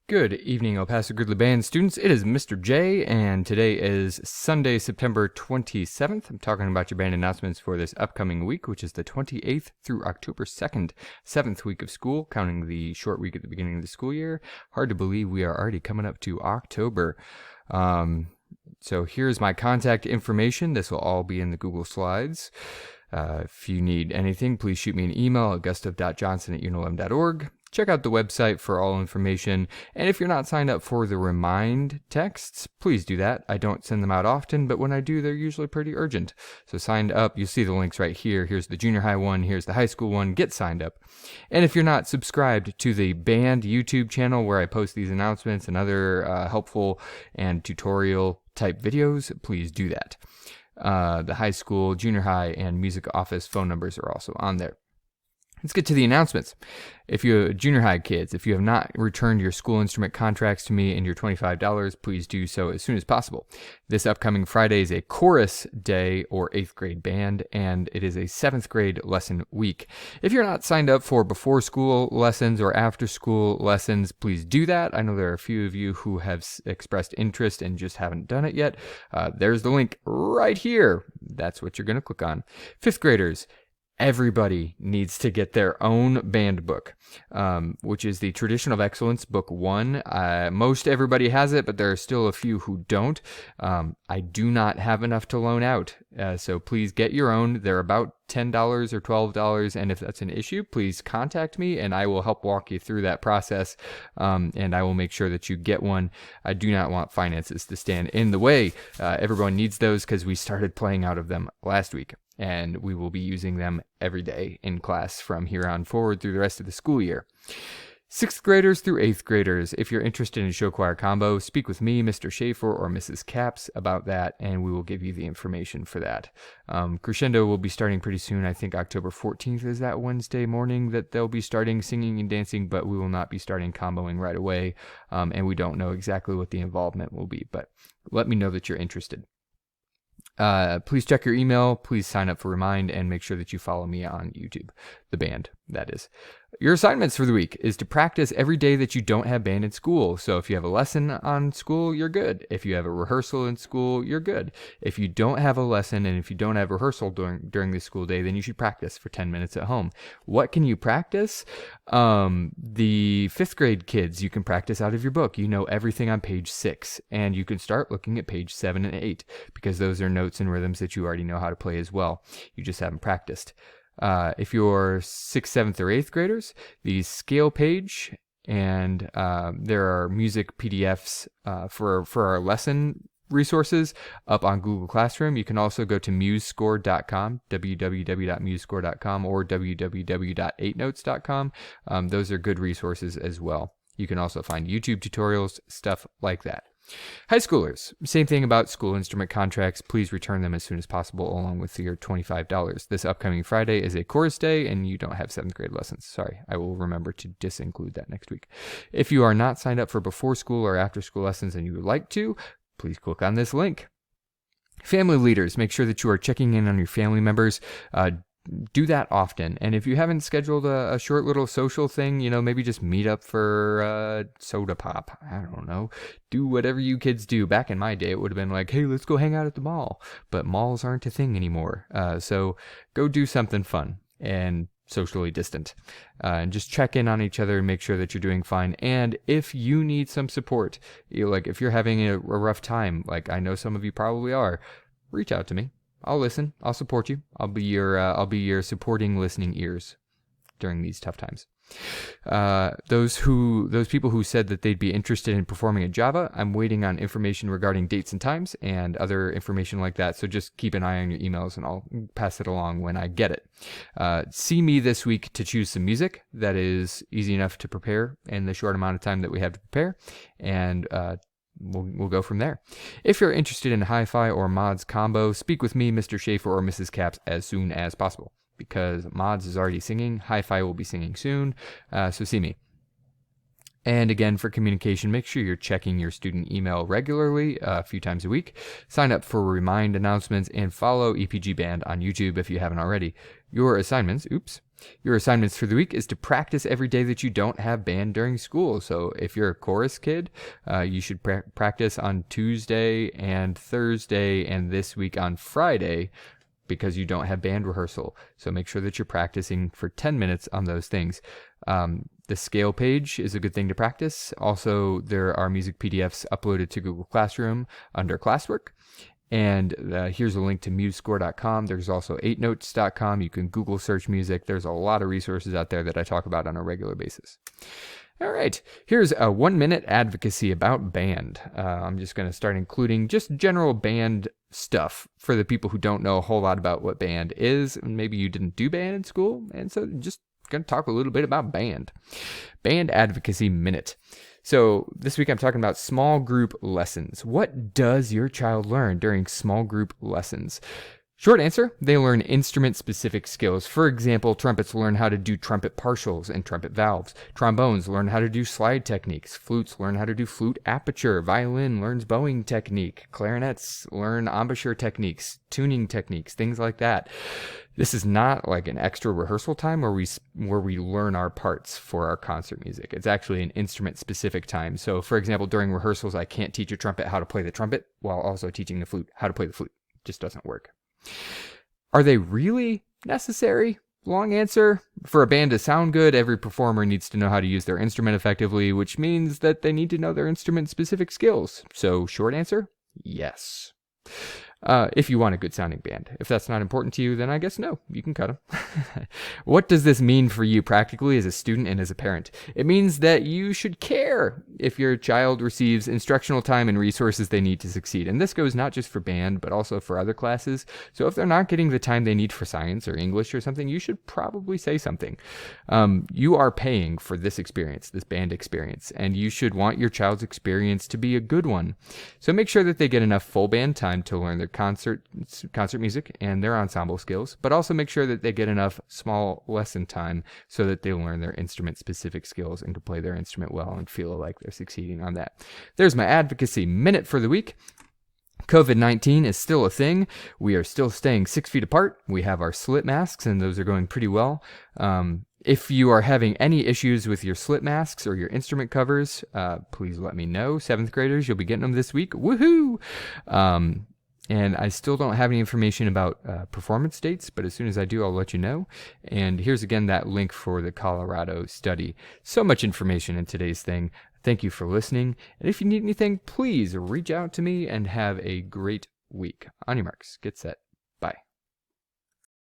Good evening, El Paso Gridley Band students. It is Mr. J, and today is Sunday, September 27th. I'm talking about your band announcements for this upcoming week, which is the 28th through October 2nd, 7th week of school, counting the short week at the beginning of the school year. Hard to believe we are already coming up to October. So here's my contact information. This will all be in the Google Slides. If you need anything, please shoot me an email at gustav.johnson@unilm.org. Check out the website for all information. And if you're not signed up for the remind texts, please do that. I don't send them out often, but when I do, they're usually pretty urgent. So signed up, you'll see the links right here. Here's the junior high one. Here's the high school one. Get signed up. And if you're not subscribed to the band YouTube channel where I post these announcements and other helpful and tutorial type videos, please do that. The high school, junior high, and music office phone numbers are also on there. Let's get to the announcements. If you're junior high kids, if you have not returned your school instrument contracts to me and your $25, please do so as soon as possible. This upcoming Friday is a chorus day or 8th grade band, and it is a 7th grade lesson week. If you're not signed up for before school lessons or after school lessons, please do that. I know there are a few of you who have expressed interest and just haven't done it yet. There's the link right here. That's what you're going to click on. 5th graders. Everybody needs to get their own band book, which is the Tradition of Excellence Book 1. Most everybody has it, but there are still a few who don't. I do not have enough to loan out, so please get your own. They're about $10 or $12, and if that's an issue, please contact me, and I will help walk you through that process, and I will make sure that you get one. I do not want finances to stand in the way. Everyone needs those because we started playing out of them last week. And we will be using them every day in class from here on forward through the rest of the school year. 6th graders through 8th graders, if you're interested in a show choir combo, speak with me, Mr. Schaefer, or Mrs. Capps about that, and we will give you the information for that. Crescendo will be starting pretty soon. I think October 14th is that Wednesday morning that they'll be starting singing and dancing, but we will not be starting comboing right away, and we don't know exactly what the involvement will be, but let me know that you're interested. Please check your email, please sign up for Remind, and make sure that you follow me on YouTube, the band, that is. Your assignments for the week is to practice every day that you don't have band in school. So if you have a lesson on school, you're good. If you have a rehearsal in school, you're good. If you don't have a lesson and if you don't have rehearsal during the school day, then you should practice for 10 minutes at home. What can you practice? The 5th grade kids, you can practice out of your book. You know everything on page 6, and you can start looking at page 7 and 8 because those are notes and rhythms that you already know how to play as well. You just haven't practiced. If you're 6th, 7th, or 8th graders, the scale page, and there are music PDFs for our lesson resources up on Google Classroom. You can also go to musescore.com, www.musescore.com, or www.8notes.com. Those are good resources as well. You can also find YouTube tutorials, stuff like that. High schoolers, same thing about school instrument contracts. Please return them as soon as possible along with your $25. This upcoming Friday is a chorus day and you don't have 7th grade lessons. Sorry, I will remember to disinclude that next week. If you are not signed up for before school or after school lessons and you would like to, please click on this link. Family leaders, make sure that you are checking in on your family members. Do that often. And if you haven't scheduled a short little social thing, maybe just meet up for soda pop. I don't know. Do whatever you kids do. Back in my day, it would have been like, hey, let's go hang out at the mall. But malls aren't a thing anymore. So go do something fun and socially distant. And just check in on each other and make sure that you're doing fine. And if you need some support, if you're having a rough time, like I know some of you probably are, reach out to me. I'll listen. I'll support you. I'll be your supporting listening ears during these tough times. Those people who said that they'd be interested in performing at Java, I'm waiting on information regarding dates and times and other information like that. So just keep an eye on your emails and I'll pass it along when I get it. See me this week to choose some music that is easy enough to prepare in the short amount of time that we have to prepare, and We'll go from there. If you're interested in hi-fi or mods combo, speak with me, Mr. Schaefer, or Mrs. Capps as soon as possible. Because mods is already singing, hi-fi will be singing soon, so see me. And again, for communication, make sure you're checking your student email regularly, a few times a week. Sign up for Remind announcements and follow EPG Band on YouTube if you haven't already. Your assignments, Your assignments for the week is to practice every day that you don't have band during school. So if you're a chorus kid, you should practice on Tuesday and Thursday and this week on Friday because you don't have band rehearsal. So make sure that you're practicing for 10 minutes on those things. The scale page is a good thing to practice. Also, there are music PDFs uploaded to Google Classroom under classwork. And here's a link to musescore.com. There's also 8notes.com. You can Google search music. There's a lot of resources out there that I talk about on a regular basis. All right, here's a 1-minute advocacy about band. I'm just going to start including just general band stuff for the people who don't know a whole lot about what band is. Maybe you didn't do band in school, and so just going to talk a little bit about band. Band Advocacy Minute. So this week I'm talking about small group lessons. What does your child learn during small group lessons? Short answer, they learn instrument-specific skills. For example, trumpets learn how to do trumpet partials and trumpet valves. Trombones learn how to do slide techniques. Flutes learn how to do flute aperture. Violin learns bowing technique. Clarinets learn embouchure techniques, tuning techniques, things like that. This is not like an extra rehearsal time where we learn our parts for our concert music. It's actually an instrument-specific time. So, for example, during rehearsals, I can't teach a trumpet how to play the trumpet while also teaching the flute how to play the flute. It just doesn't work. Are they really necessary? Long answer. For a band to sound good, every performer needs to know how to use their instrument effectively, which means that they need to know their instrument-specific skills. So, short answer, yes. If you want a good sounding band. If that's not important to you, then I guess no, you can cut them. What does this mean for you practically as a student and as a parent? It means that you should care if your child receives instructional time and resources they need to succeed. And this goes not just for band, but also for other classes. So if they're not getting the time they need for science or English or something, you should probably say something. You are paying for this experience, this band experience, and you should want your child's experience to be a good one. So make sure that they get enough full band time to learn their concert music and their ensemble skills, but also make sure that they get enough small lesson time so that they learn their instrument specific skills and can play their instrument well and feel like they're succeeding on that. There's my advocacy minute for the week. COVID-19 is still a thing. We are still staying 6 feet apart. We have our slit masks, and those are going pretty well. If you are having any issues with your slit masks or your instrument covers, please let me know. 7th graders, you'll be getting them this week. Woohoo! And I still don't have any information about performance dates, but as soon as I do, I'll let you know. And here's again that link for the Colorado study. So much information in today's thing. Thank you for listening. And if you need anything, please reach out to me and have a great week. On your marks, get set.